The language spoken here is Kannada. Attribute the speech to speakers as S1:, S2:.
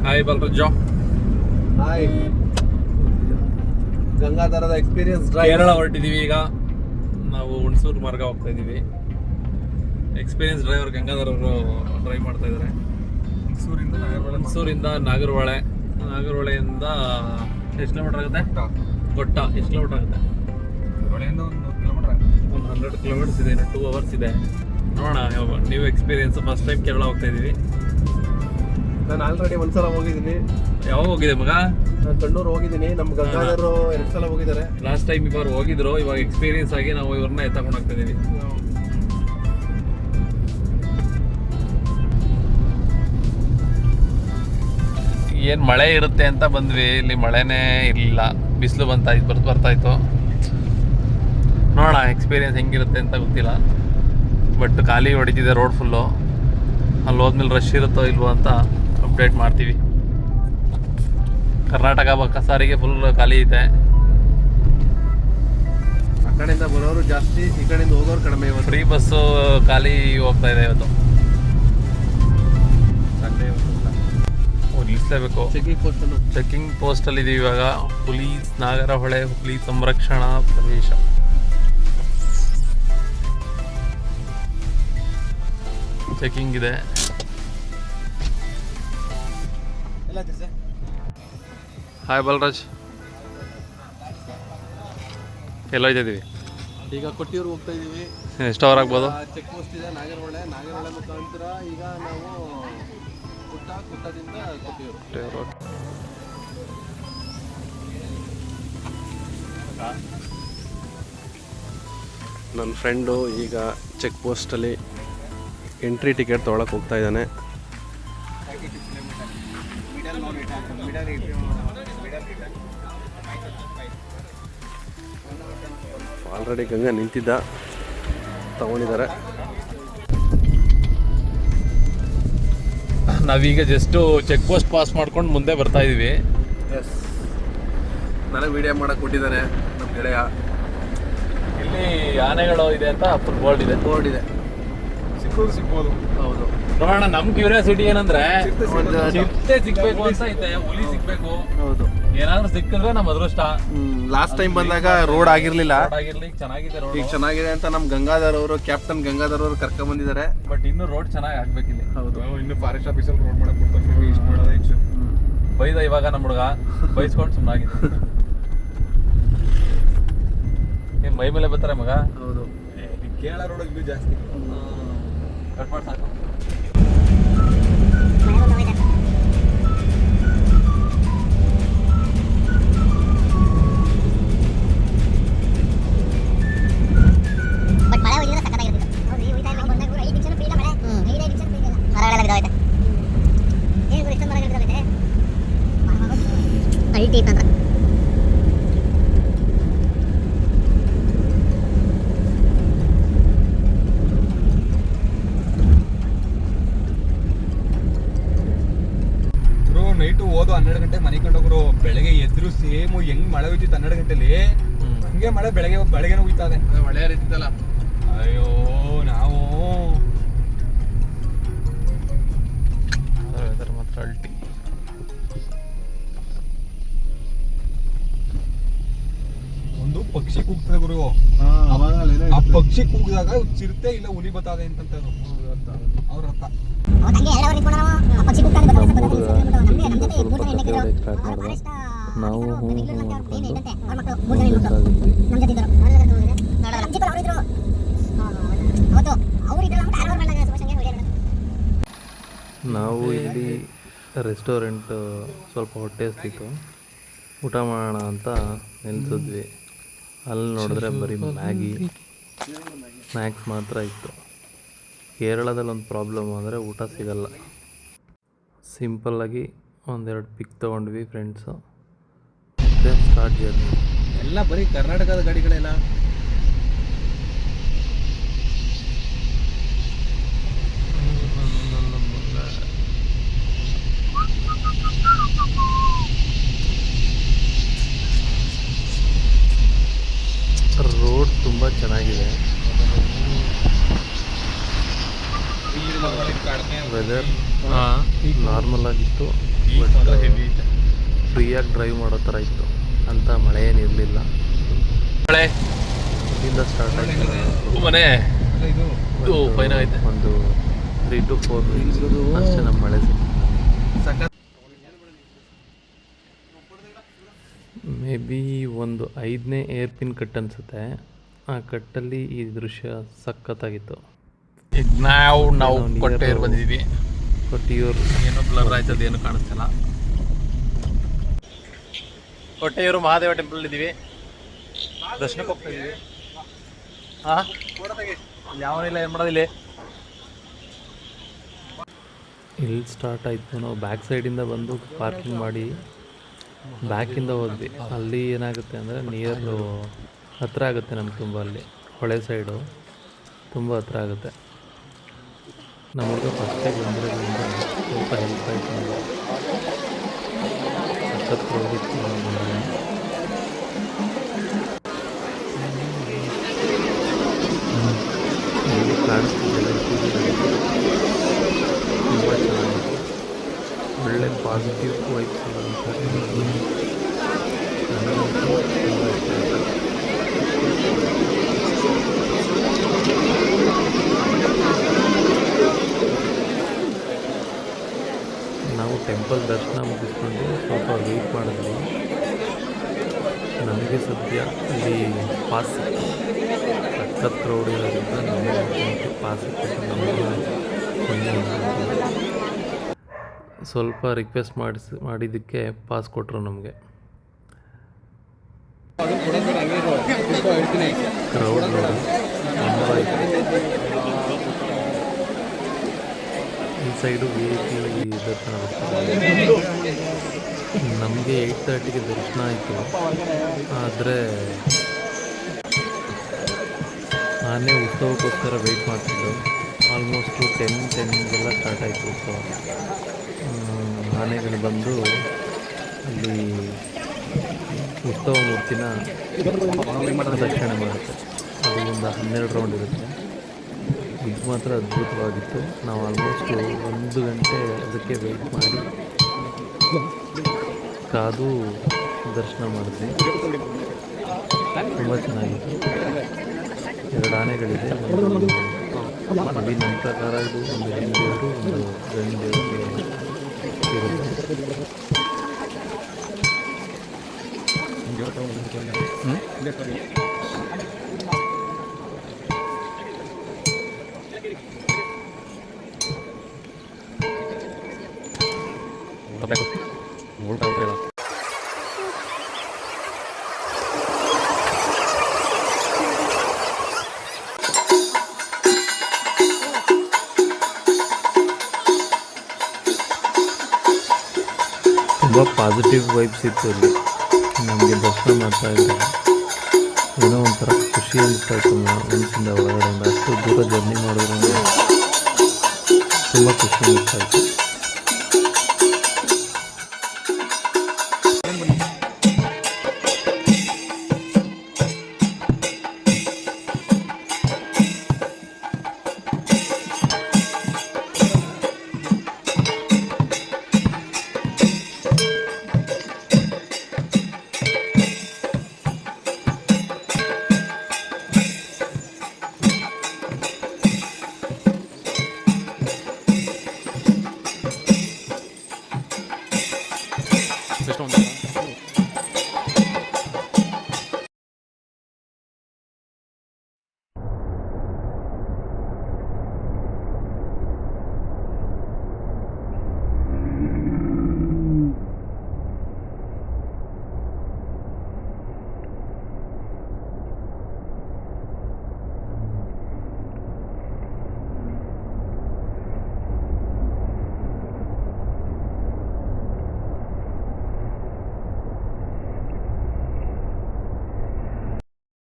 S1: ಹಾಯ್ ಬಲ್ರಾಜ್.
S2: ಹಾಯ್. ಗಂಗಾಧರದ ಎಕ್ಸ್ಪೀರಿಯನ್ಸ್ ಡ್ರೈವ್.
S1: ಕೇರಳ ಹೊರಟಿದ್ದೀವಿ ಈಗ. ನಾವು ಹುಣಸೂರು ಮಾರ್ಗ ಹೋಗ್ತಾ ಇದ್ದೀವಿ. ಎಕ್ಸ್ಪೀರಿಯನ್ಸ್ ಡ್ರೈವರ್ ಗಂಗಾಧರ್ ಅವರು ಡ್ರೈವ್ ಮಾಡ್ತಾ ಇದ್ದಾರೆ. ಹುಣಸೂರಿಂದ ನಾಗರಹೊಳೆಯಿಂದ ಎಷ್ಟು ಕಿಲೋಮೀಟರ್ ಆಗುತ್ತೆ? ಕೊಟ್ಟ ಎಷ್ಟು ಕಿಲೋಮೀಟರ್ ಆಗುತ್ತೆ? ಒಂದು 100 ಕಿಲೋಮೀಟರ್ಸ್ ಇದೆ. 2 ಅವರ್ಸ್ ಇದೆ. ನೋಡೋಣ, ನೀವು ಎಕ್ಸ್ಪೀರಿಯನ್ಸ್. ಫಸ್ಟ್ ಟೈಮ್ ಕೇರಳ ಹೋಗ್ತಾ ಇದ್ದೀವಿ.
S2: ನಾನು ಆಲ್ರೆಡಿ ಒಂದ್ಸಲ ಹೋಗಿದ್ದೀನಿ.
S1: ಯಾವಾಗ ಹೋಗಿದೆ ಮಗ?
S2: ನಾನು ಕಣ್ಣೂರು ಹೋಗಿದ್ದೀನಿ. ನಮ್ಮ ಗಂಗಾಧರ್ 2 ಸಲ ಹೋಗಿದ್ದಾರೆ.
S1: ಲಾಸ್ಟ್ ಟೈಮ್ ಇವರು ಹೋಗಿದ್ರು. ಇವಾಗ ಎಕ್ಸ್ಪೀರಿಯನ್ಸ್ ಆಗಿ ನಾವು ಇವ್ರನ್ನ ಎತ್ಕೊಂಡು ಹೋಗ್ತಾ ಇದ್ದೀವಿ. ಏನು ಮಳೆ ಇರುತ್ತೆ ಅಂತ ಬಂದ್ವಿ. ಇಲ್ಲಿ ಮಳೆನೇ ಇರಲಿಲ್ಲ, ಬಿಸಿಲು ಬರ್ತಾಯಿತ್ತು. ನೋಡೋಣ ಎಕ್ಸ್ಪೀರಿಯನ್ಸ್ ಹೆಂಗಿರುತ್ತೆ ಅಂತ ಗೊತ್ತಿಲ್ಲ. ಬಟ್ ಖಾಲಿ ಹೊಡಿತಿದೆ ರೋಡ್ ಫುಲ್ಲು. ಅಲ್ಲಿ ಹೋದ್ಮೇಲೆ ರಶ್ ಇರುತ್ತೋ ಇಲ್ವೋ ಅಂತ ಅಪ್ಡೇಟ್ ಮಾಡ್ತೀವಿ. ಕರ್ನಾಟಕ ಸಾರಿಗೆ ಫುಲ್ ಖಾಲಿ ಇದೆ.
S2: ಆ ಕಡೆಯಿಂದ ಬರೋರು ಜಾಸ್ತಿ, ಈ ಕಡೆಯಿಂದ ಹೋಗೋರು ಕಡಿಮೆ.
S1: ಫ್ರೀ ಬಸ್ಸು ಖಾಲಿ ಹೋಗ್ತಾ ಇದೆ ಇವತ್ತು. ಸಂಡೇ ನಿಲ್ಲಿಸಲೇಬೇಕು. ಚೆಕಿಂಗ್ ಪೋಸ್ಟಲ್ಲಿ ಇದೀವಿ ಇವಾಗ. ನಾಗರಹೊಳೆ ಹುಲಿ ಸಂರಕ್ಷಣಾ ಪ್ರದೇಶ. ಚೆಕಿಂಗ್ ಇದೆ. ಹಾಯ್ ಬಲ್ರಾಜ್, ಎಲ್ಲೋಯ್ತಿದ್ದೀವಿ?
S2: ಈಗ ಕೊಟ್ಟಿಯೂರು ಹೋಗ್ತಾ ಇದ್ದೀವಿ.
S1: ಎಷ್ಟು ಅವರ್ ಆಗ್ಬೋದು?
S2: ಚೆಕ್ ಪೋಸ್ಟ್ ಇದೆ ನಾಗರಹೊಳೆ ಮುಖಾಂತರ ಈಗ ನಾವು ಕುಟ್ಟದಿಂದ ಕೊಟ್ಟಿಯೂರು. ನನ್ನ ಫ್ರೆಂಡು ಈಗ ಚೆಕ್ ಪೋಸ್ಟಲ್ಲಿ ಎಂಟ್ರಿ ಟಿಕೆಟ್ ತೊಗೊಳಕ್ಕೆ ಹೋಗ್ತಾ ಇದ್ದಾನೆ. ಆಲ್ರೆಡಿ ಗಂಗಾ ನಿಂತಿದ್ದ, ತಗೊಂಡಿದ್ದಾರೆ.
S1: ನಾವೀಗ ಜಸ್ಟು ಚೆಕ್ ಪೋಸ್ಟ್ ಪಾಸ್ ಮಾಡ್ಕೊಂಡು ಮುಂದೆ ಬರ್ತಾ ಇದೀವಿ.
S2: ಎಸ್, ನನಗೆ ವಿಡಿಯೋ ಮಾಡಕ್ಕೆ ಕೊಟ್ಟಿದ್ದಾನೆ ನಮ್ಮ ಗೆಳೆಯ.
S1: ಇಲ್ಲಿ ಆನೆಗಳು ಇದೆ ಅಂತ ಫುಲ್ ಬೋರ್ಡ್ ಇದೆ.
S2: ಸಿಗ್ಬೋದು. ಹೌದು,
S1: ನೋಡೋಣ. ನಮ್ ಕ್ಯೂರಿಯಾಸಿಟಿ ಏನಂದ್ರೆ ಚಿರತೆ ಸಿಗ್ಬೇಕು ಅಂತ ಐತೆ, ಹುಲಿ ಸಿಗ್ಬೇಕು.
S2: ಹೌದು,
S1: ಏನಾದ್ರೂ ಸಿಕ್ಕಿದ್ರೆ ನಮ್ಮ ಅದೃಷ್ಟ.
S2: ಲಾಸ್ಟ್ ಟೈಮ್ ಬಂದಾಗ ರೋಡ್ ಆಗಿರ್ಲಿಲ್ಲ.
S1: ಚೆನ್ನಾಗಿದೆ ರೋಡ್.
S2: ಈಗ ಚೆನ್ನಾಗಿದೆ ಅಂತ ನಮ್ಮ ಗಂಗಾಧರ್ ಅವರು, ಕ್ಯಾಪ್ಟನ್ ಗಂಗಾಧರ್ ಅವರು ಕರ್ಕೊಂಡ್ ಬಂದಿದ್ದಾರೆ.
S1: ಬಟ್ ಇನ್ನು ರೋಡ್ ಚೆನ್ನಾಗಿ ಆಗ್ಬೇಕು ಇಲ್ಲಿ.
S2: ಹೌದು,
S3: ಇನ್ನು ಫಾರೆಸ್ಟ್ ಆಫೀಸಲ್ಲಿ ರೋಡ್ ಮಾಡಕ್ ಕೊಡ್ತಾರೆ. ಇಷ್ಟು ಮಾಡೋದು ಹೆಚ್ಚು
S1: ಬೈದ ಇವಾಗ ನಮ್ಮ ಹುಡುಗ ಬೈಸ್ಕೊಂಡು ಸುಮ್ಮನಾಗಿದೆ. ಏನ್ ಮೈ ಮೇಲೆ ಬರ್ತಾರೆ ಮಗ?
S2: ಹೌದು,
S3: ಕೇರಳ ರೋಡ್ ಇನ್ನೂ ಜಾಸ್ತಿ.
S1: ಕಟ್ ಮಾಡಿ ಸಾಕು.
S3: ನೈಟು ಓದು 12 ಗಂಟೆ ಮನೆ ಕಂಡೋಗ್ರು. ಬೆಳಗ್ಗೆ ಎದ್ರು ಸೇಮು ಹೆಂಗ್ ಮಳೆ ಹೋಯ್ತಿತ್ತು 12 ಗಂಟೆಲಿ, ಹಂಗೆ ಮಳೆ ಬೆಳಗ್ಗೆನೂ ಹೋಯ್ತದೆ.
S2: ಮಳೆ ಹರಿತಿತ್ತಲ್ಲ.
S3: ಅಯ್ಯೋ, ನಾವು
S1: ಮಾತ್ರ ಅಲ್ಟಿ.
S3: ಒಂದು ಪಕ್ಷಿ ಕೂಗ್ತದೆ ಗುರು. ಆ ಪಕ್ಷಿ ಕೂಗಿದಾಗ ಚಿರತೆ ಇಲ್ಲ ಹುಲಿ ಬತ್ತದೆ ಅಂತಂತಾರೆ ಅವ್ರ ಅರ್ಥ.
S1: ನಾವು ನಾವು ಇಲ್ಲಿ ರೆಸ್ಟೋರೆಂಟ್ ಸ್ವಲ್ಪ ಹೊಟ್ಟೆ ಹಸ್ತಿತ್ತು, ಊಟ ಮಾಡೋಣ ಅಂತ ನಿಲ್ಸಿದ್ವಿ. ಅಲ್ಲಿ ನೋಡಿದ್ರೆ ಬರೀ ಮ್ಯಾಗಿ ಸ್ನ್ಯಾಕ್ಸ್ ಮಾತ್ರ ಇತ್ತು. ಕೇರಳದಲ್ಲಿ ಒಂದು ಪ್ರಾಬ್ಲಮ್ ಅಂದರೆ ಊಟ ಸಿಗಲ್ಲ. ಸಿಂಪಲ್ಲಾಗಿ ಒಂದೆರಡು ಪಿಕ್ ತೊಗೊಂಡ್ವಿ ಫ್ರೆಂಡ್ಸು, ಮತ್ತೆ ಸ್ಟಾರ್ಟ್ ಜರ್ನಿ.
S2: ಎಲ್ಲ ಬರೀ ಕರ್ನಾಟಕದ ಗಾಡಿಗಳೆಲ್ಲ.
S1: ರೋಡ್ ತುಂಬ ಚೆನ್ನಾಗಿದೆ. ವೆದರ್ ನಾರ್ಮಲ್ ಆಗಿತ್ತು, ಫ್ರೀಯಾಗಿ ಡ್ರೈವ್ ಮಾಡೋ ಥರ ಇತ್ತು ಅಂತ. ಮಳೆ ಏನಿರಲಿಲ್ಲ.
S2: ಮಳೆ
S1: ಇಲ್ಲಿಂದ ಸ್ಟಾರ್ಟ್ ಆಯಿತು
S2: ಮನೆ
S1: ಒಂದು 3 to 4 ವೀಕ್ಸ್ ಅಷ್ಟೇ ನಮ್ಮ ಮಳೆ ಸಿಕ್ಕಿಲ್ಲ. ಮೇ ಬಿ ಒಂದು 5ನೇ ಏರ್ ಪಿನ್ ಕಟ್ ಅನಿಸುತ್ತೆ. ಆ ಕಟ್ಟಲ್ಲಿ ಈ ದೃಶ್ಯ ಸಖತ್ತಾಗಿತ್ತು.
S2: ಈಗ ನಾವು ಕೊಟ್ಟೆಯೂರು ಬಂದಿದ್ದೀವಿ.
S1: ಕೊಟ್ಟಿಯೂರು
S2: ಏನೋ ಬ್ಲರ್ ಆಯ್ತದ, ಏನು ಕಾಣಿಸ್ತಿಲ್ಲ. ಕೊಟ್ಟೆಯೂರು ಮಹಾದೇವ ಟೆಂಪಲ್ ಇದ್ದೀವಿ, ದರ್ಶನಕ್ಕೆ ಹೋಗ್ತಾ ಇದ್ದೀವಿ. ಹಾಂ, ಯಾವನಿಲ್ಲ, ಏನು ಮಾಡೋದಿಲ್ಲ.
S1: ಇಲ್ಲಿ ಸ್ಟಾರ್ಟ್ ಆಯಿತು. ನಾವು ಬ್ಯಾಕ್ ಸೈಡಿಂದ ಬಂದು ಪಾರ್ಕಿಂಗ್ ಮಾಡಿ ಬ್ಯಾಕಿಂದ ಹೋದ್ವಿ. ಅಲ್ಲಿ ಏನಾಗುತ್ತೆ ಅಂದರೆ ನಿಯರು ಹತ್ತಿರ ಆಗುತ್ತೆ ನಮ್ಗೆ ತುಂಬ. ಅಲ್ಲಿ ಹೊಳೆ ಸೈಡು ತುಂಬ ಹತ್ತಿರ ಆಗುತ್ತೆ. ನಮ್ಮ ಹುಡುಗ ಫಸ್ಟಾಗಿ ಬಂದಿರೋದ್ರಿಂದ ಸ್ವಲ್ಪ ಹೆಲ್ಪ್ ಆಯಿತು ನಮಗೆ. ಸಖತ್ ಹೋಗಿತ್ತು ಇಲ್ಲಿ ಕಾಣಿಸ್ತಿದ್ದೆಲ್ಲ ತುಂಬ ಚೆನ್ನಾಗಿತ್ತು. ಒಳ್ಳೆ ಪಾಸಿಟಿವ್ ವೈಬ್ಸ್ ಇರುವಂಥ ನನಗಂತೂ ತುಂಬ ಇಷ್ಟ ಆಯಿತು. ನಾವು ಟೆಂಪಲ್ ದರ್ಶನ ಮುಗಿಸ್ಕೊಂಡು ಸ್ವಲ್ಪ ವೆಯ್ಟ್ ಮಾಡಿದ್ವಿ. ನಮಗೆ ಸದ್ಯ ಅಲ್ಲಿ ಪಾಸ್ ಸಖತ್ ಕ್ರೌಡ್ ಇರೋದ್ರಿಂದ ನಮಗೆ ಪಾಸ್ ಸಿಕ್ಕಿತ್ತು. ನಮಗೆ ಸ್ವಲ್ಪ ರಿಕ್ವೆಸ್ಟ್ ಮಾಡಿದ್ದಕ್ಕೆ ಪಾಸ್ ಕೊಟ್ಟರು ನಮಗೆ. ಕ್ರೌಡ್ ನೋಡಿ ತುಂಬ ಇತ್ತು. ಈ ಸೈಡು VIP ದರ್ಶನ ಬರ್ತಾರೆ. ನಮಗೆ 8:30ಗೆ ದರ್ಶನ ಆಯಿತು. ಆದರೆ ಆನೆ ಉತ್ಸವಕ್ಕೋಸ್ಕರ ವೆಯ್ಟ್ ಮಾಡ್ತಿದ್ದು. ಆಲ್ಮೋಸ್ಟು 10:10ಗೆಲ್ಲ ಸ್ಟಾರ್ಟ್ ಆಯಿತು ಉತ್ಸವ. ಆನೆಗಳು ಬಂದು ಅಲ್ಲಿ ಉತ್ಸವ ಮೂರ್ತಿನ ಪ್ರದಕ್ಷಿಣೆ ಮಾಡುತ್ತೆ. ಅದು ಒಂದು 12 ರೌಂಡ್ ಇರುತ್ತೆ. ಇದು ಮಾತ್ರ ಅದ್ಭುತವಾಗಿತ್ತು. ನಾವು ಆಲ್ಮೋಸ್ಟು 1 ಗಂಟೆ ಅದಕ್ಕೆ ವೆಯ್ಟ್ ಮಾಡಿ ಕಾದು ದರ್ಶನ ಮಾಡಿದ್ವಿ. ತುಂಬ ಚೆನ್ನಾಗಿತ್ತು. 2 ಆನೆಗಳಿದೆ. ಒಂದು ನನ್ನ ಪ್ರಕಾರ ಇದು ಒಂದು ಹೆಣ್ಣು ದೇವರು, ಒಂದು ಗಂಡು ದೇವರಿಗೆ ತುಂಬ ಪಾಸಿಟಿವ್ ವೈಬ್ಸ್ ಇತ್ತು ಇಲ್ಲಿ. ನಮಗೆ ದರ್ಶನ ಮಾಡ್ತಾ ಇದ್ದರೆ ಏನೋ ಒಂಥರ ಖುಷಿ ಅನಿಸ್ತಾ ಇತ್ತು ಮನಸ್ಸಿಂದ ಒಳಗಡೆಯಿಂದ. ಅಷ್ಟು ದೂರ ಜರ್ನಿ ಮಾಡೋದ್ರಿಂದ ತುಂಬ ಖುಷಿ ಅನಿಸ್ತಾ ಇತ್ತು.